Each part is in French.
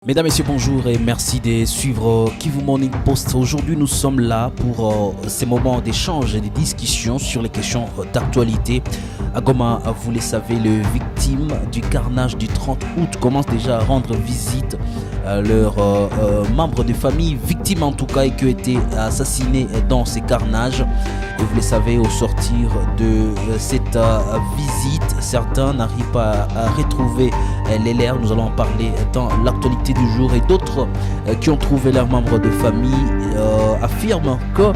Mesdames, Messieurs, bonjour et merci de suivre Kivu Morning Post. Aujourd'hui, nous sommes là pour ces moments d'échange et de discussion sur les questions d'actualité. À Goma, vous le savez, les victimes du carnage du 30 août commencent déjà à rendre visite à leurs membres de famille, victimes en tout cas, et qui ont été assassinés dans ces carnages. Et vous le savez, au sortir de cette visite, certains n'arrivent pas à retrouver les leurs. Nous allons en parler dans l'actualité du jour, et d'autres qui ont trouvé leurs membres de famille affirment que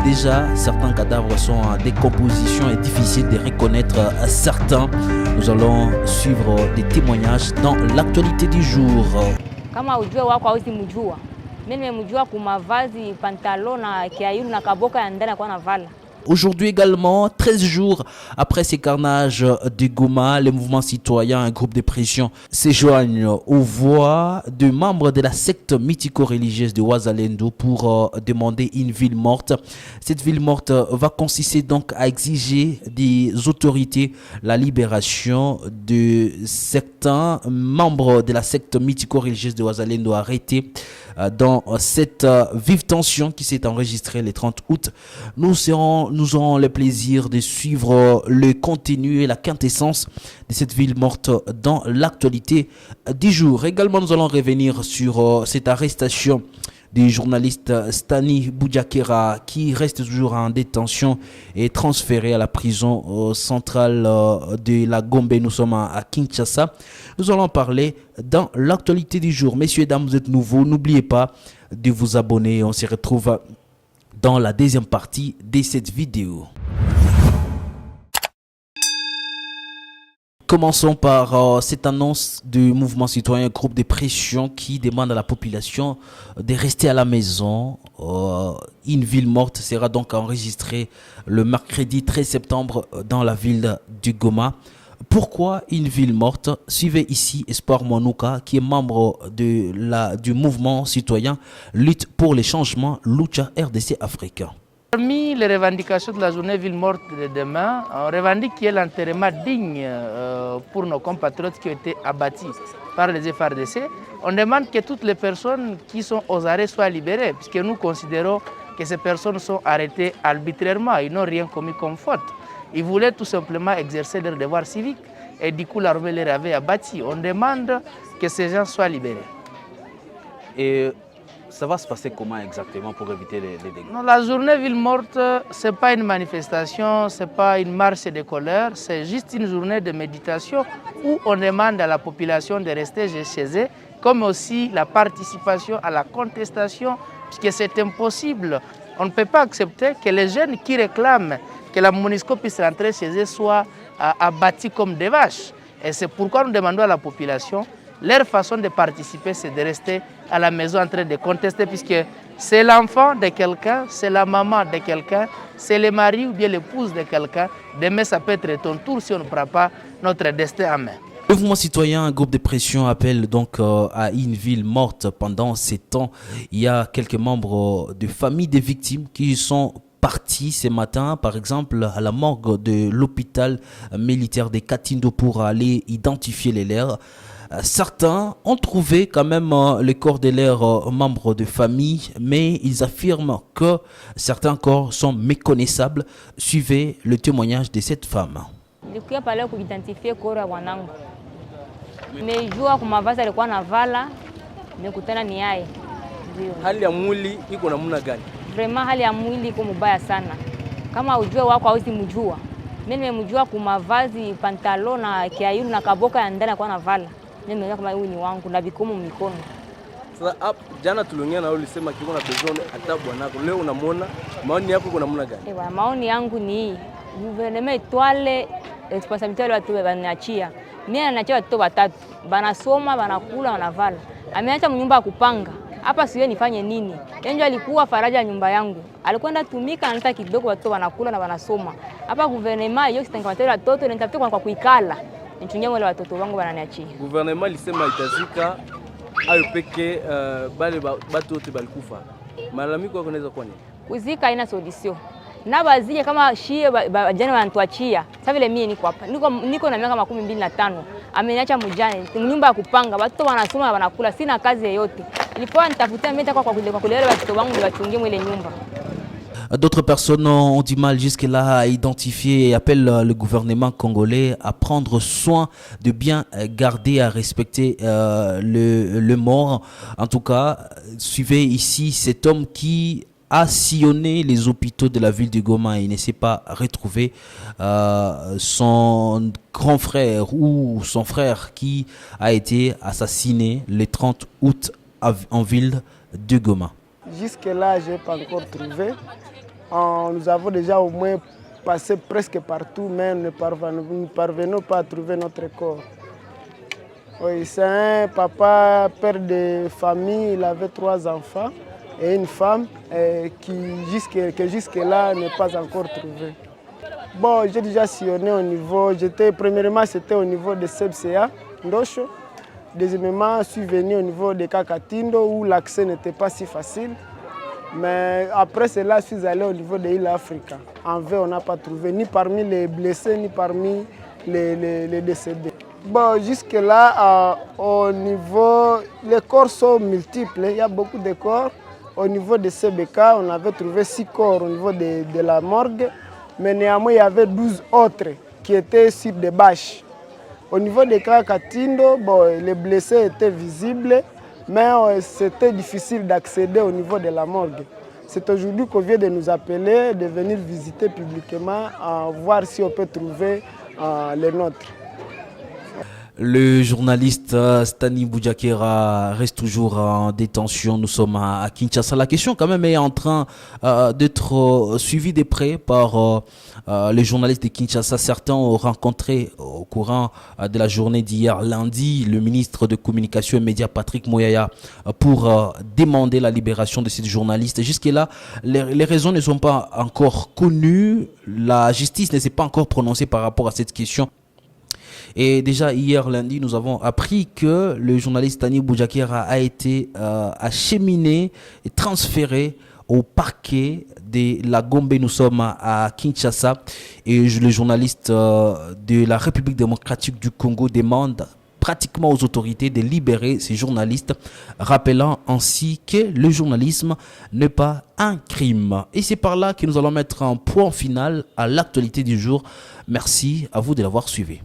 déjà certains cadavres sont en décomposition et difficile de reconnaître certains. Nous allons suivre des témoignages dans l'actualité du jour. Kama ujue wako hausi mjua. Mimi nimemjua kwa mavazi, pantalon na kiairu na kaboka ya ndani kwa navala. Aujourd'hui également, 13 jours après ces carnages de Goma, les mouvements citoyens, un groupe de pression, se joignent aux voix de membres de la secte mythico-religieuse de Wazalendo pour demander une ville morte. Cette ville morte va consister donc à exiger des autorités la libération de certains membres de la secte mythico-religieuse de Wazalendo arrêtés dans cette vive tension qui s'est enregistrée le 30 août. Nous aurons le plaisir de suivre le contenu et la quintessence de cette ville morte dans l'actualité du jour. Également, nous allons revenir sur cette arrestation du journaliste Stani Boudiakera qui reste toujours en détention et transféré à la prison centrale de la Gombe. Nous sommes à Kinshasa. Nous allons parler dans l'actualité du jour. Messieurs et dames, vous êtes nouveaux, n'oubliez pas de vous abonner. On se retrouve dans la deuxième partie de cette vidéo. Commençons par cette annonce du mouvement citoyen, groupe de pression qui demande à la population de rester à la maison. Une ville morte sera donc enregistrée le mercredi 13 septembre dans la ville du Goma. Pourquoi une ville morte? Suivez ici Espoir Monouka, qui est membre du mouvement citoyen Lutte pour les changements, Lucha RDC Africa. Parmi les revendications de la journée ville morte de demain, on revendique qu'il y ait l'enterrement digne pour nos compatriotes qui ont été abattus par les FARDC. On demande que toutes les personnes qui sont aux arrêts soient libérées, puisque nous considérons que ces personnes sont arrêtées arbitrairement, ils n'ont rien commis comme faute. Ils voulaient tout simplement exercer leur devoir civique et du coup l'armée les avait abattus. On demande que ces gens soient libérés. Et ça va se passer comment exactement pour éviter les dégâts? Non, la journée ville morte, ce n'est pas une manifestation, ce n'est pas une marche de colère, c'est juste une journée de méditation où on demande à la population de rester chez eux, comme aussi la participation à la contestation, puisque c'est impossible. On ne peut pas accepter que les jeunes qui réclament que la MONUSCO puisse rentrer chez eux soient abattus comme des vaches. Et c'est pourquoi nous demandons à la population, leur façon de participer, c'est de rester à la maison en train de contester, puisque c'est l'enfant de quelqu'un, c'est la maman de quelqu'un, c'est le mari ou bien l'épouse de quelqu'un. Demain, ça peut être ton tour si on ne prend pas notre destin en main. Le mouvement citoyen, un groupe de pression, appelle donc à une ville morte pendant ces temps. Il y a quelques membres de familles des victimes qui sont partis ce matin, par exemple, à la morgue de l'hôpital militaire de Katindo pour aller identifier les leurs. Certains ont trouvé quand même le corps de leurs membres de famille, mais ils affirment que certains corps sont méconnaissables. Suivez le témoignage de cette femme. Nilikuwa pale kuidentify kora ya mwanangu. Nimejua kwa mavazi alikuwa anavala, nimekutana ni yeye. Ndio. Hali ya mwili iko namna gani? Vraiment hali ya mwili iko mbaya sana. Kama ujue wako hausi mjua. Mimi nimemjua kwa mavazi, pantalon na kiairu na kaboka ya ndani kwa navala. Mimi nimeona kama huyu ni wangu na vikomo mikono. Sasa jana tuliongea na wewe ulisema kiko na besoin hata bwanako. Leo unamwona maoni yako iko namna gani? Maoni yangu ni hii. Gouvernement itwale responsabilité wale watu wananiachia. Mimi naniachia watoto watatu. Banasoma, banakula, wanavala. Ameacha nyumba ya kupanga. Hapa siwe nifanye nini? Yeye alikuwa faraja nyumba yangu. Alikwenda tumika anataka kidogo watoto wanakula na wanasoma. Hapa gouvernement hiyo sitankamatia watoto nitafuta kwa kuikala. Nichungie wale watoto wangu wananiachia. Gouvernement lisema itazika ayo peke bale batu wote balikufa. Malalamiko yako inaweza kuwa nini? Kuzika haina solution. Na bazije kama shie jana wanatuachia. Sasa vile mimi niko hapa. Niko na miaka 25. ameniacha mjane, nyumba ya kupanga, watoto wanasoma wanakula, sina kazi yoyote. Ilikuwa nitafutia mimi kwa kulelea watoto wangu niwachungie mwile nyumba. D'autres personnes ont du mal jusque-là à identifier et appellent le gouvernement congolais à prendre soin de bien garder, à respecter le mort. En tout cas, suivez ici cet homme qui a sillonné les hôpitaux de la ville de Goma et ne s'est pas retrouvé son grand frère ou son frère qui a été assassiné le 30 août en ville de Goma. Jusque-là, je n'ai pas encore trouvé. Nous avons déjà au moins passé presque partout, mais nous ne parvenons pas à trouver notre corps. Oui, c'est un papa, père de famille, il avait 3 enfants et une femme qui jusque-là n'est pas encore trouvée. Bon, j'ai déjà sillonné au niveau, premièrement c'était au niveau de CBCA, Ndosho. Deuxièmement, je suis venu au niveau de Kakatindo où l'accès n'était pas si facile. Mais après cela, je suis allé au niveau de l'île Africa. En vrai, on n'a pas trouvé ni parmi les blessés, ni parmi les décédés. Bon, jusque-là, au niveau, les corps sont multiples. Il y a beaucoup de corps. Au niveau de CBK, on avait trouvé 6 corps au niveau de la morgue. Mais néanmoins, il y avait 12 autres qui étaient sur des bâches. Au niveau de Kakatindo, bon, les blessés étaient visibles. Mais c'était difficile d'accéder au niveau de la morgue. C'est aujourd'hui qu'on vient de nous appeler, de venir visiter publiquement, voir si on peut trouver les nôtres. Le journaliste Stani Boudiakera reste toujours en détention. Nous sommes à Kinshasa. La question quand même est en train d'être suivie de près par les journalistes de Kinshasa. Certains ont rencontré au courant de la journée d'hier lundi le ministre de Communication et Médias Patrick Mouyaya pour demander la libération de ces journalistes. Jusque-là, les raisons ne sont pas encore connues. La justice ne s'est pas encore prononcée par rapport à cette question. Et déjà hier lundi, nous avons appris que le journaliste Stani Boudiakera a été acheminé et transféré au parquet de la Gombe. Nous sommes à Kinshasa et le journaliste de la République démocratique du Congo demande pratiquement aux autorités de libérer ces journalistes, rappelant ainsi que le journalisme n'est pas un crime. Et c'est par là que nous allons mettre un point final à l'actualité du jour. Merci à vous de l'avoir suivi.